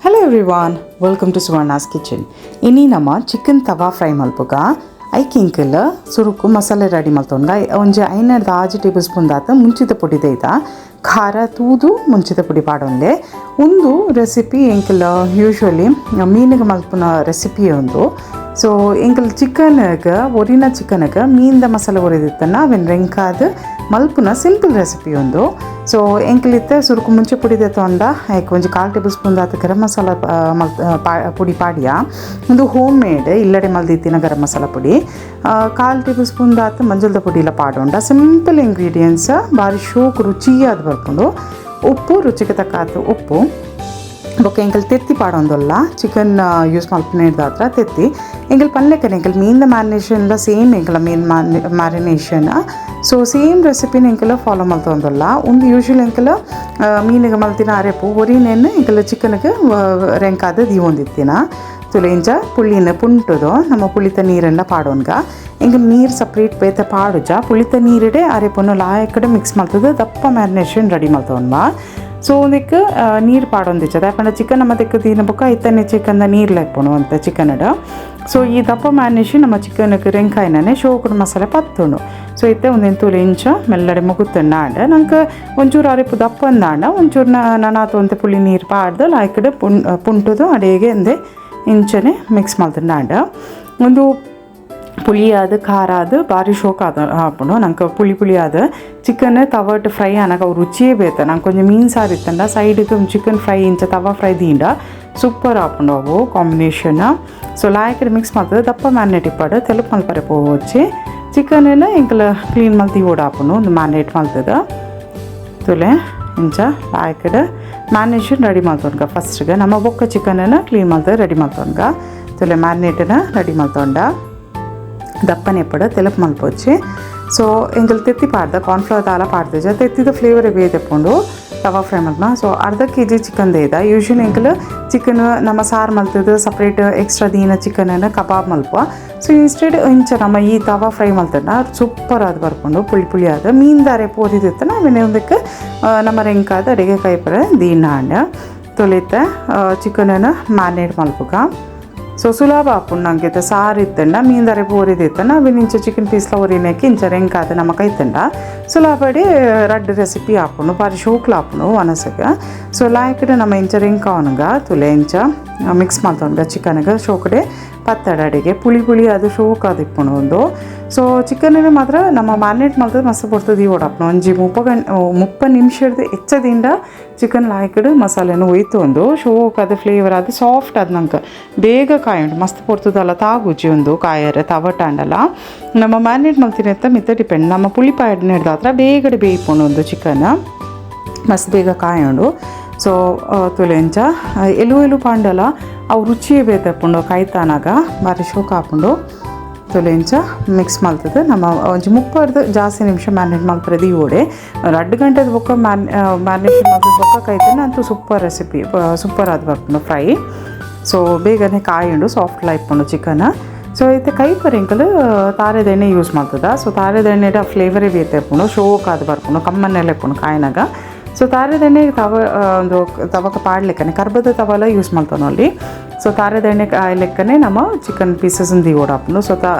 Hello everyone, welcome to Suvarna's Kitchen. Ini nama chicken tawa fry malpuga. ಐಕಿಂಕಲ್ ಸುರುಕು ಮಸಾಲೆ ready ಮಾಡ್ತೊಂಡ ಒಂಜಿ 5 table spoon ದಾತ ಮುಂಚಿತ ಪುಡಿ ದೈತ ಖಾರ ತೂದು ಮುಂಚಿತ ಪುಡಿ ಪಾಡೊಂದೆ ಒಂದು ರೆಸಿಪಿ ಎಂಕಲ್ ಯೂಶ್ವಲಿ ಮೀನಿಗೆ ಮಲ್ಪುನ ರೆಸಿಪಿ ಒಂದು ಸೊ ಎಂಕಲ್ ಚಿಕನ್ಗೆ ಒರಿನ ಚಿಕನ್ಗೆ ಮೀನ್ದ ಮಸಾಲೆ ಒರಿದಿತ್ತನ್ನ ಅವೆನ್ ರೆಂಕಾದ ಮಲ್ಪುನ ಸಿಂಪಲ್ ರೆಸಿಪಿ ಒಂದು ಸೊ ಎಂಕಲಿತ್ತ ಸುರುಕು ಮುಂಚೆ ಪುಡಿದೆ ತೊಂಡ ಯಾಕೆ ಒಂಜಿ 1/4 ಟೇಬಲ್ ಸ್ಪೂನ್ ದಾತ ಗರಂ ಮಸಾಲ ಪುಡಿ ಪಾಡಿಯ ಒಂದು ಹೋಮ್ ಮೇಡ್ ಇಲ್ಲಡೆ ಮಲ್ದಿತ್ತಿನ ಗರಂ ಮಸಾಲ ಪುಡಿ 1/4 ಟೇಬಲ್ ಸ್ಪೂನ್ ದಾತ ಮಂಜುಳದ ಪುಡಿ ಎಲ್ಲ ಪಾಡೊಂಡ ಸಿಂಪಲ್ ಇಂಗ್ರೀಡಿಯೆಂಟ್ಸ್ ಬಾರಿ ಶೋಕ್ ರುಚಿಯಾದ ಬರ್ಕೊಂಡು ಉಪ್ಪು ರುಚಿಗೆ ತಕ್ಕಾದ ಉಪ್ಪು ಬೊಕ್ಕ ಎಂಕಲ್ ತೆತ್ತಿ ಪಾಡೊಂದಲ್ಲ ಚಿಕನ್ ಯೂಸ್ ಮಲ್ಪನೇದಾತ್ರ ತೆತ್ತಿ ಎಂಕಲ್ ಪಲ್ಯಕ್ಕನೆ ಎಂಕಲ್ ಮೀನ್ದ ಮ್ಯಾರಿನೇಷನ್ಲ ಸೇಮ್ ಎಂಕಲ ಮೀನ್ ಮ್ಯಾರಿನೇಷನ್ ಸೊ ಸೇಮ್ ರೆಸಿಪಿನ ಎಂಕಲ ಫಾಲೋ ಮಲ್ತೊಂದಲ್ಲ ಒಂದು ಯೂಶ್ವಲಿ ಎಂಕಲ ಮೀನಿಗೆ ಮಲ್ತಿನ ಅರೆಪು ಒರಿನೇನು ಎಂಕಲ ಚಿಕನ್ಗೆ ರೆಂಕಾದ ದೀವೊಂದಿತ್ತಿನ ತುಲೆಂಚ ಪುಳ್ಳಿನ ಪುಂಟುದು ನಮ್ಮ ಪುಳಿತ ನೀರೆಲ್ಲ ಪಾಡೋನ್ಗ ಎಂಕಲ್ ನೀರು ಸಪ್ರೇಟ್ ಬೇತ ಪಾಡುಜ ಪುಳಿತ ನೀರಿಡೆ ಅರೆಪನ್ನು ಲಾಯಕಡೆ ಮಿಕ್ಸ್ ಮಾಡ್ತದೆ ದಪ್ಪ ಮ್ಯಾರಿನೇಷನ್ ರೆಡಿ ಮಾಡ್ತವನ್ಮ ಸೊ ಒಂದಕ್ಕೆ ನೀರು ಪಾಡೊಂದಿಚ್ಚದ ಯಾಕಂದ್ರೆ ಚಿಕನ್ ನಮ್ಮ ತೆಕ್ಕ ತಿನ್ನ ಬೊಕ್ಕ ಇತ್ತನೆ ಚಿಕನ್ದ ನೀರು ಲೆಪ್ಪುನು ಅಂತ ಚಿಕನ್ಡ ಸೊ ಈ ದಪ್ಪ ಮ್ಯಾರಿನೇಷನ್ ನಮ್ಮ ಚಿಕನ್ಗೆ ರೆಂಕಾಯಿನೇ ಶೋಕುಡು ಮಸಾಲೆ ಪತ್ತುಂಡು ಸೊ ಇತ್ತೆ ಒಂದೇನು ತುಲೆ ಇಂಚ ಮೆಲ್ಲಡೆ ಮುಗುತ್ತಂಡ ನಂಗೆ ಒಂಚೂರು ಅರೆಪು ದಪ್ಪ ಅಂದಾಂಡ ಒಂಚೂರು ನಾನಾತು ಅಂತ ಪುಳಿ ನೀರು ಪಾಡ್ದು ಲಾಯ್ಕಡೆ ಪುಂಟುದು ಅಡಿಗೆ ಅಂದೆ ಇಂಚನೆ ಮಿಕ್ಸ್ ಮಾಡ್ತಂಡ ಒಂದು ಪುಳಿಯಾದ ಖಾರ ಅದು ಭಾರಿ ಶೋಕ ಅದು ಹಾಕೊಂಡು ನಂಗೆ ಪುಳಿ ಆದ ಚಿಕನ್ ತವಟ್ ಫ್ರೈ ಅನ್ನಕ್ಕೆ ಅವು ರುಚಿಯೇ ಬೇತ ನಂಗೆ ಕೊಂಚ ಮೀನು ಸಾರು ಇತ್ತಂಡ ಸೈಡಿಗೆ ಚಿಕನ್ ಫ್ರೈ ಇಂಚ ತವ ಫ್ರೈ ದೀಂಡ ಸೂಪರ್ ಹಾಕೊಂಡು ಅವು ಕಾಂಬಿನೇಷನ್ ಸೊ ಲಾಯಕಡೆ ಮಿಕ್ಸ್ ಮಾಡ್ತದೆ ದಪ್ಪ ಮ್ಯಾರಿನೇಟ್ ಇಪ್ಪಾಡು ತೆಲುಪು ಮಲ್ಪರೆ ಹೋಗಿ ಚಿಕನ್ನ ಎಂಕಲ ಕ್ಲೀನ್ ಮಲ್ತಿ ಓಡ್ ಹಾಕೊಂಡು ಒಂದು ಮ್ಯಾರಿನೇಟ್ ಮಾಡ್ತದೆ ತುಲೆ ಇಂಚ ಲಾಯಕಡೆ ಮ್ಯಾರಿನೇಷನ್ ರೆಡಿ ಮಾಡ್ತೊನ್ಗ ಫಸ್ಟ್ಗೆ ನಮ್ಮ ಬೊಕ್ಕ ಚಿಕನನ್ನು ಕ್ಲೀನ್ ಮಾಡ್ತದೆ ರೆಡಿ ಮಾಡ್ತೊನ್ಗ ತುಲೆ ಮ್ಯಾರಿನೇಟನ್ನು ರೆಡಿ ಮಾಡ್ತೊಂಡ ದಪ್ಪನೆ ಪಡ ತೆಲುಪು ಮಲ್ಪೊಚ್ಚಿ ಸೊ ಎಂಕಲ್ ತೆತ್ತಿ ಪಾಡ್ದ ಕಾರ್ನ್ಫ್ಲವರ್ ದಾಲ ಪಾಡ್ದಜ ತೆತ್ತಿದ ಫ್ಲೇವರ್ ಬೇದೆಪ್ಪುಂಡು ತವಾ ಫ್ರೈ ಮಲ್ಪನ ಸೊ ಅರ್ಧ kg ಚಿಕನ್ ದೇದ ಯೂಶ್ವಲಿ ಎಂಕಲ್ ಚಿಕನ್ ನಮ್ಮ ಸಾರು ಮಲ್ತದ ಸಪ್ರೇಟ್ ಎಕ್ಸ್ಟ್ರಾ ದೀನ ಚಿಕನನ್ನು ಕಬಾಬ್ ಮಲ್ಪ ಸೊ ಇನ್ಸ್ಟೆಡ್ ಇಂಚ ನಮ್ಮ ಈ ತವಾ ಫ್ರೈ ಮಲ್ತನ ಸೂಪರ್ ಆದ ಬರ್ಕೊಂಡು ಪುಳಿ ಆದ ಮೀನು ದಾರೆ ಪೋರಿದಿತ್ತ ನಾವೇನೇ ಒಂದಕ್ಕೆ ನಮ್ಮ ರೆಂಕಾದ ಅಡಿಗೆ ಕೈಪರ ದೀನ ಹಂಡ ತೊಳಿತ ಚಿಕನನ್ನು ಮ್ಯಾರಿನೇಟ್ ಮಲ್ಪಗ ಸೊ ಸುಲಭ ಹಾಕೊಂಡು ನಂಗೆ ಸಾರು ಇತ್ತಂಡ ಮೀನು ದಾರೆ ಪೋರಿದಿತ್ತನ ಅವಿನ ಇಂಚ ಚಿಕನ್ ಪೀಸ್ಲ ಒರಿನಕ್ಕೆ ಇಂಚ ರೆಂಕಾದ ನಮ್ಮ ಕೈತಂಡ ಸುಲಭಡಿ ರಡ್ ರೆಸಿಪಿ ಹಾಕೊಂಡು ಬಾರಿ ಶೋಕ್ಲ ಹಾಕೊಂಡು ಅನಸಗೆ ಸೊ ಲಾಯ್ಕಡೆ ನಮ್ಮ ಇಂಚ ರೆಂಕ ಅವನಿಗೆ ತುಲೆ ಇಂಚ ಮಿಕ್ಸ್ ಮಾಡ್ತೊಂಡ ಚಿಕನ್ಗೆ ಶೋಕಡೆ ಪತ್ತಡ ಅಡಿಗೆ ಪುಳಿ ಅದು ಶೋಕ್ ಅದು ಇಪ್ಪುಣು ಒಂದು ಸೊ ಚಿಕನ್ನೇ ಮಾತ್ರ ನಮ್ಮ ಮ್ಯಾರಿನೇಟ್ ಮಾಡ್ತದೆ ಮಸ್ತ್ ಕೊಡ್ತದೆ ಓಡಾಪ್ನು ಒಂಜಿ 30 ನಿಮಿಷದ ಹೆಚ್ಚದಿಂದ ಚಿಕನ್ ಲಾಯ್ಕಡೆ ಮಸಾಲೆನೂ ಒಯ್ತು ಒಂದು ಶೋಕ್ ಅದು ಫ್ಲೇವರ್ ಅದು ಸಾಫ್ಟ್ ಅದು ನಂಗೆ ಬೇಗ ಕಾಯುಂಟು ಮಸ್ತ್ ಕೊಡ್ತದಲ್ಲ ತಾಗುಜಿ ಒಂದು ಕಾಯರೆ ತವಟಾಂಡಲ್ಲ ನಮ್ಮ ಮ್ಯಾರಿನೇಟ್ ಮಾಡ್ತೀನಿ ಅಂತ ಮಿತ್ತ ಡಿಪೆಂಡ್ ನಮ್ಮ ಪುಳಿ ಪಾಯಡ್ನ ಹಿಡ್ದಾತ್ರ ಬೇಗಡೆ ಬೇಯ್ಪುಂಡು ಒಂದು ಚಿಕನ್ ಮಸ್ತ್ ಬೇಗ ಕಾಯೋಂಡು ಸೊ ತುಲೆಂಚ ಎಲು ಪಾಂಡಲ್ಲ ಅವು ರುಚಿಯೇ ಬೇತಪ್ಪುಂಡು ಕಾಯ್ತಾನಾಗ ಬಾರಿ ಶೋಕ ಹಾಕೊಂಡು ತುಲೆಂಚ ಮಿಕ್ಸ್ ಮಾಡ್ತದೆ ನಮ್ಮ ಒಂಜಿ 30 ಜಾಸ್ತಿ ನಿಮಿಷ ಮ್ಯಾರಿನೇಟ್ ಮಾಡ್ತಾರೆ ಓಡೆ 2 ಗಂಟೆದ ಬೊಕ್ಕ ಮ್ಯಾರಿನೇಷನ್ ಮಾಡಿದ ಬೊಕ್ಕ ಕಾಯ್ತಾನೆ ಅಂತೂ ಸೂಪರ್ ರೆಸಿಪಿ ಸೂಪರ್ ಆದ ಬರ್ಕೊಂಡು ಫ್ರೈ ಸೊ ಬೇಗನೆ ಕಾಯುಂಡು ಸಾಫ್ಟ್ ಲೈಪುಂಡು ಚಿಕನ್ ಸೊ ಐತೆ ಕೈಪರ್ ಎಂಕಲ್ ತಾರೆದ ಎಣ್ಣೆ ಯೂಸ್ ಮಾಡ್ತದ ಸೊ ತಾರೆದ ಎಣ್ಣೆಡ ಫ್ಲೇವರೇ ಬೇತಪ್ಪುಂಡು ಶೋಕ್ ಆದ ಬರ್ಕೊಂಡು ಕಮ್ಮನೆಲ್ಲ ಇಪ್ಪುಂಡು ಕಾಯಿನಾಗ ಸೊ ತಾರೆದ ಎಣ್ಣೆ ಒಂದು ತವಕ ಪಾಡ್ಲಿಕ್ಕನೆ ಕರ್ಬದ ತವಲ ಯೂಸ್ ಮಾಡ್ತಾವೆ ಅಲ್ಲಿ ಸೊ ತಾರೆದ ಎಣ್ಣೆ ಲೆಕ್ಕನೆ ನಮ್ಮ ಚಿಕನ್ ಪೀಸಸ್ ದಿ ಓಡಾಪನು ಸೊ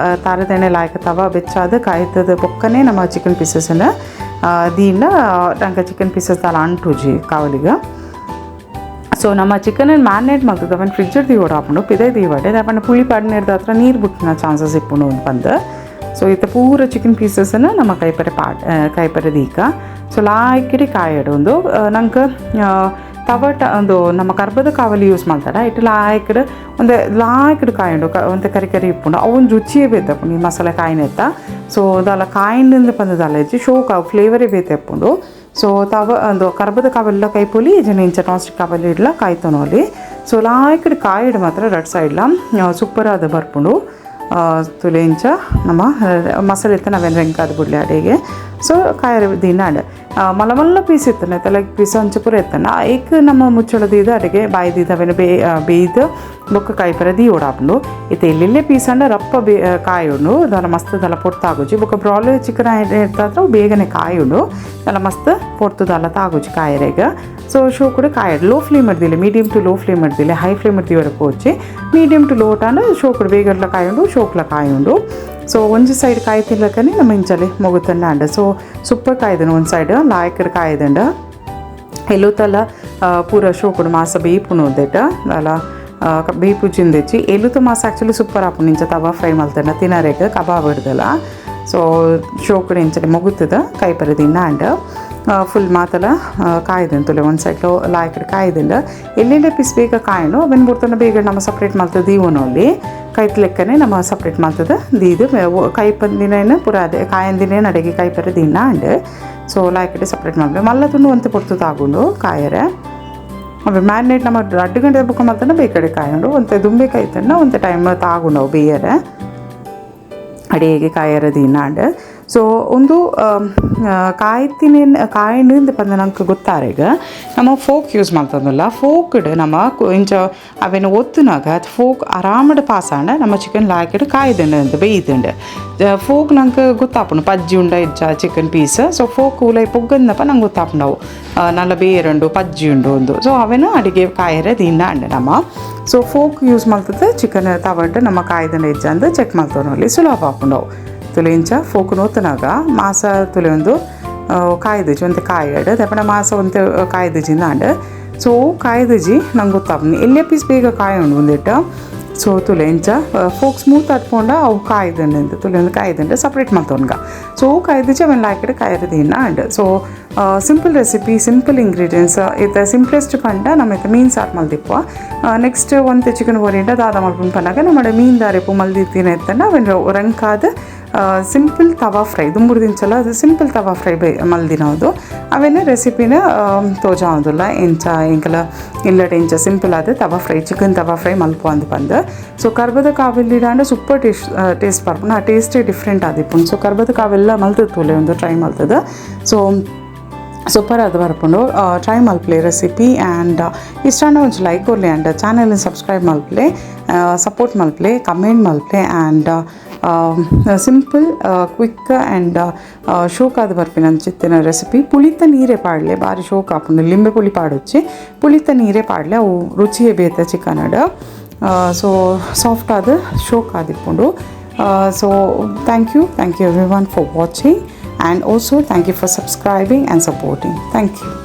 ತಾರೆದ ಎಣ್ಣೆ ಲಾಯ್ಕ ತವ ಬೆಚ್ಚಾದ ಕಾಯ್ತದ ಬೊಕ್ಕನೆ ನಮ್ಮ ಚಿಕನ್ ಪೀಸಸ್ನ ದೀನ ನಂಗೆ ಚಿಕನ್ ಪೀಸಸ್ ತಾಲ ಅಂಟುಜಿ ಕಾವಲಿಗೆ ಸೊ ನಮ್ಮ ಚಿಕನನ್ನು ಮ್ಯಾರಿನೇಟ್ ಮಾಡ್ತದೆ ಅವನು ಫ್ರಿಜ್ಜರ್ ದಿ ಓಡಾಪನು ಪಿದೆ ದೀವಡೆ ಅವನ ಪುಳಿ ಪಾಡಿನ ಹಿಡ್ದ ಹತ್ರ ನೀರು ಬಿಟ್ಟಿನ ಚಾನ್ಸಸ್ ಇಪ್ಪುಂಡು ಅಂತ ಬಂದು ಸೊ ಇತ್ತ ಪೂರ ಚಿಕನ್ ಪೀಸಸ್ಸನ್ನು ನಮ್ಮ ಕೈಪರೆ ದೀಕ ಸೊ ಲಾಯ್ಕಿಡಿ ಕಾಯಡು ಒಂದು ನಂಗೆ ತವಟ ಒಂದು ನಮ್ಮ ಕರ್ಬದ ಕಾವಲಿ ಯೂಸ್ ಮಾಡ್ತಾರೆ ಇಟ್ಟು ಲಾಯ್ಕಡು ಒಂದು ಲಾಯ್ಕಡು ಕಾಯುಂಡು ಒಂದು ಕರಿ ಇಪ್ಪುಂಡು ಅವನು ರುಚಿಯೇ ಬೇತಪ್ಪು ಈ ಮಸಾಲೆ ಕಾಯಿನೆತ್ತ ಸೊ ಅದಲ್ಲ ಕಾಯಿಂದಿಂದ ಬಂದದಲ್ಲ ಹೆಚ್ಚು ಶೋಕ ಫ್ಲೇವರೇ ಬೇತೆಪ್ಪುಂಡು ಸೊ ಒಂದು ಕರ್ಬದ ಕಾವಲಿಲ್ಲ ಕೈಪೊಲಿ ಜನ ಇಂಚ ನಾನ್ಸ್ಟಿಕ್ ಕಾವಲಿ ಇಡ್ಲ ಕಾಯ್ತಾನೋ ಅಲ್ಲಿ ಸೊ ಲಾಯ್ಕಡು ಕಾಯಿಡು ಮಾತ್ರ ರಡ್ ಸೈಡ್ಲ ಸೂಪರ್ ಆದ ಬರ್ಪುಂಡು ತುಲೆ ಇಂಚ ನಮ್ಮ ಮಸಾಲೆ ಇತ್ತು ನಾವೇನು ರೆಂಕಾದ ಬಿಡಲಿ ಅಡಿಗೆ ಸೊ ಕಾಯರೆ ದಿನಾಂಡ್ ಮಲ್ಲ ಮಲ್ಲ ಪೀಸ್ ಇತ್ತನ ಲೆಗ್ ಪೀಸ್ ಅಂಚ ಪೂರ ಇತ್ತನ ಏಕ್ ನಮ್ಮ ಮುಚ್ಚಳದ ಅಡಿಗೆ ಬಾಯ್ದಿದ್ದ ಅವೇನು ಬೇಯ್ದು ಬೊಕ್ಕ ಕಾಯಿ ಪರ ದಿ ಓಡಾಪುಂಡು ಇತ್ತೆ ಎಲ್ಲೆಲ್ಲೇ ಪೀಸ್ ಅಂಡ ರಪ್ಪ ಕಾಯುಂಡು ದಾಲ ಮಸ್ತ್ ದಾಲ ಪೊರ್ತಾಗುಜಿ ಬೊಕ್ಕ ಬ್ರಾಯ್ಲರ್ ಚಿಕನ್ ಇರ್ತಾದ್ರೆ ಬೇಗನೆ ಕಾಯುಂಡು ದಾಲ ಮಸ್ತ್ ಪೊರ್ತು ದಾಲ ತಾಗುಜಿ ಕಾಯರೆಗ ಸೊ ಶೋ ಕೂಡ ಕಾಯಡ್ ಲೋ ಫ್ಲೇಮ್ ಇಡ್ದಿಲ್ಲ ಮೀಡಿಯಮ್ ಟು ಲೋ ಫ್ಲೇಮ್ ಇಡ್ದಿಲ್ಲ ಹೈ ಫ್ಲೇಮ್ ಇಡ್ದಿ ವరకు వచ్చి ಮೀಡಿಯಮ್ ಟು ಲೋ ಟಾಂಡ ಶೋ ಕೂಡ ಬೇಗರ್ಲ ಕಾಯುಂಡು ಶೋಕ್ಲ ಕಾಯುಂಡು ಸೊ ಒಂಜಿ ಸೈಡ್ ಕಾಯಿ ತಿನ್ಲಕ್ಕನೆ ನಮ್ಮ ಇಂಚಲ್ಲಿ ಮೊಗುತ್ತನ್ನ ಅಂಡ ಸೊ ಸೂಪರ್ ಕಾಯ್ದನು ಒಂದು ಸೈಡ್ ಲಾಯಕಡ್ ಕಾಯ್ದಂಡ ಎಲುತಲ್ಲ ಪೂರ ಶೋಕುಡು ಮಾಸ ಬೇಯ್ಪುನು ಉದ್ದೇಟ ಅಲ್ಲ ಬೇಯ್ಪು ಚಿಂದೆಚ್ಚಿ ಎಲುತ ಮಾಸ ಆ್ಯಕ್ಚುಲಿ ಸೂಪರ್ ಆಪುಂಡು ಇಂಚ ತವಾ ಫ್ರೈ ಮಲ್ತಂಡ ತಿನ್ನರೇಗ ಕಬಾಬ್ ಹಿಡ್ದಲ್ಲ ಸೊ ಶೋಕುಡು ಇಂಚನೆ ಮೊಗುತ್ತದ ಕಾಯಿ ಪರ ದಿನ ಅಂಡ ಫುಲ್ ಮಾತಲ್ಲ ಕಾಯ್ದಂತುಲೆ ಒಂದು ಸೈಡ್ಲು ಲಾಯಕಡೆ ಕಾಯ್ದಂಡ ಎಲ್ಲೆಲ್ಲೇ ಪೀಸ್ ಬೇಗ ಕಾಯಣು ಅವನ್ ಬಿಡ್ತಾನೆ ಬೇಗ ನಮ್ಮ ಸಪ್ರೇಟ್ ಮಾಡ್ತದೆ ಇವನಲ್ಲಿ ಕೈತ್ ಲೆಕ್ಕನೆ ನಮ್ಮ ಸಪ್ರೇಟ್ ಮಾಡ್ತದೆ ದೀದು ಕೈ ಪಂದಿನ ಪೂರ ಅದೇ ಕಾಯಂದಿನೇ ಅಡಿಗೆ ಕಾಯಿ ಪರ ದಿನ ಅಂಡ್ ಸೊ ಲಾಯಕಡೆ ಸಪ್ರೇಟ್ ಮಾಡ್ಬೇಕು ಮಲ್ಲ ತುಂಡು ಒಂತೆ ಪೊಡ್ತದೆ ಆಗುಂಡು ಕಾಯರೆ ಅವೆ ಮ್ಯಾರಿನೇಟ್ ನಮ್ಮ 2 ಗಂಟೆ ಬುಕ್ಕ ಮಾಡ್ತಾನೆ ಬೇಕಡೆ ಕಾಯಂಡು ಒಂತೆ ದುಂಬೆ ಕಾಯ್ತಂಡ ಒಂತೆ ಟೈಮ್ ತಾಗುಂಡು ಬೇಯರೆ ಅಡಿಗೆಗೆ ಕಾಯರ ದಿನ ಅಂಡ್ ಸೊ ಒಂದು ಕಾಯಿನಿಂದ ಬಂದ ನಂಗೆ ಗೊತ್ತಾರೆಗ ನಮ್ಮ ಫೋಕ್ ಯೂಸ್ ಮಾಡ್ತದಲ್ಲ ಫೋಕ್ಡ್ ನಮ್ಮ ಇಂಚ ಅವೇನು ಒತ್ತುನಾಗ ಅದು ಫೋಕ್ ಆರಾಮಡ್ ಪಾಸಾಂಡ ನಮ್ಮ ಚಿಕನ್ ಲಾಕಿಡ್ ಕಾಯ್ದಂಡ ಅಂತ ಬೇಯ್ದಂಡ ಫೋಕ್ ನಂಗೆ ಗೊತ್ತಾಪುಂಡು ಪಜ್ಜಿ ಉಂಡ ಇಜ್ಜ ಚಿಕನ್ ಪೀಸ್ ಸೊ ಫೋಕ್ ಉಲೈ ಪೊಗ್ಗಂದಪ್ಪ ನಂಗೆ ಗೊತ್ತಾಪುಂಡವು ನಲ್ಲ ಬೇರುಂಡು ಪಜ್ಜಿ ಉಂಡು ಒಂದು ಸೊ ಅವೇನು ಅಡಿಗೆ ಕಾಯರೆ ದಿನ ಅಂಡ ನಮ್ಮ ಸೊ ಫೋಕ್ ಯೂಸ್ ಮಾಡ್ತದೆ ಚಿಕನ್ ತವಡ್ಡು ನಮ್ಮ ಕಾಯ್ದಂಡ ಇಜ್ಜ ಅಂತ ಚೆಕ್ ಮಾಡ್ತಾವಲ್ಲಿ ಸುಲಭ ಆಪುಂಡವು ತುಲೆ ಇಂಚ ಫೋಕ್ ನೋತನಾಗ ಮಾಸ ತುಲೆ ಒಂದು ಕಾಯ್ದಜಿ ಒಂತೆ ಕಾಯಡ್ ದಪ್ಪಣ ಮಾಸ ಒಂತೆ ಕಾಯ್ದಜಿಂದ ಅಂಡ್ ಸೊ ಕಾಯ್ದಜಿ ನಂಗೆ ಗೊತ್ತಾಗ್ನಿ ಎಲ್ಲೇ ಪೀಸ್ ಬೇಗ ಕಾಯುಂಡು ಒಂದಿಟ್ಟ ಸೊ ತುಲೆ ಇಂಚ ಫೋಕ್ ಸ್ಮೂತ್ ಹತ್ಕೊಂಡ ಅವು ಕಾಯ್ದಂಡ ತುಲೆ ಒಂದು ಕಾಯ್ದಂಡ ಸಪ್ರೇಟ್ ಮಾಡ್ತವನ್ಗ ಸೊ ಕಾಯ್ದಜಿ ಅವನ್ ಲಾಯ್ಕಡೆ ಕಾಯ್ರದಿನ and so simple recipe simple ingredients ಇದು ಸಿಂಪ್ಲೆಸ್ಟ್ ಪಂಡ ನಮ್ಮ ಇತ್ತು ಮೀನು ಸಾರು ಮಲ್ದಿಪ್ಪ ನೆಕ್ಸ್ಟ್ ಒಂತೆ ಚಿಕನ್ ಬೋರಿಂಡ ದಾದ ಮಲ್ಪುಂಡು ಪನ್ನಾಗ ನಮ್ಮ ಮೀನು ದಾರೆಪು ಮಲ್ದಿತ್ತಿನ ಇತ್ತಂಡ ಅವನು ರಂಕಾದ ಸಿಂಪಲ್ ತವಾ ಫ್ರೈ ದುಂಬುರ್ದಿಂಚಲ್ಲ ಅದು ಸಿಂಪಲ್ ತವಾ ಫ್ರೈ ಮಲ್ದಿನೋದು ಅವೇನೇ ರೆಸಿಪಿನ ತೋಜಾವುದಿಲ್ಲ ಎಂಚ ಎಂಕಲ ಇಲ್ಲಡೆ ಇಂಚ ಸಿಂಪಲ್ ಆದ ತವಾ ಫ್ರೈ ಚಿಕನ್ ತವಾ ಫ್ರೈ ಮಲ್ಪು ಅಂದು ಬಂದು ಸೊ ಕರ್ಬದ ಕಾವಿಲ್ಲಿಡಾಂಡ ಸೂಪರ್ ಟೇಸ್ಟ್ ಬರ್ಪುಂಡು ಆ ಟೇಸ್ಟೇ ಡಿಫ್ರೆಂಟ್ ಆದಿಪ್ಪುಂಡು ಸೊ ಕರ್ಬದ ಕಾವೆಲ್ಲ ಮಲ್ತದೆ ಒಂದು ಟ್ರೈ ಮಲ್ತದ ಸೊ ಸೂಪರ್ ಅದು ಬರ್ಕೊಂಡು ಟ್ರೈ ಮಲ್ಪ್ಲೆ ರೆಸಿಪಿ ಆ್ಯಂಡ್ ಇಷ್ಟಾಂಡ ಒಂದು ಲೈಕ್ ಕೊರಲಿ ಆ್ಯಂಡ್ ಚಾನಲ್ನ ಸಬ್ಸ್ಕ್ರೈಬ್ ಮಲ್ಪ್ಲೆ ಸಪೋರ್ಟ್ ಮಲ್ಪ್ಲೆ ಕಮೆಂಟ್ ಮಲ್ಪ್ಲೆ ಆ್ಯಂಡ್ ಸಿಂಪಲ್ ಕ್ವಿಕ್ ಆ್ಯಂಡ್ ಶೋಕಾದ ಬರ್ಪಿನ ಚಿತ್ತಿನ ರೆಸಿಪಿ ಪುಳಿತ ನೀರೇ ಪಾಡಲೆ ಭಾರಿ ಶೋಕ ಹಾಕೊಂಡು ಲಿಂಬೆ ಪುಳಿ ಪಾಡೊಚ್ಚಿ ಪುಳಿತ ನೀರೇ ಪಾಡಲೆ ಅವು ರುಚಿಯೇ ಬೇತ ಚಿಕನಡ ಸೊ ಸಾಫ್ಟ್ ಆದ ಶೋಕ ಆದಿಪ್ಕೊಂಡು so thank you everyone for watching and also thank you for subscribing and supporting. Thank you.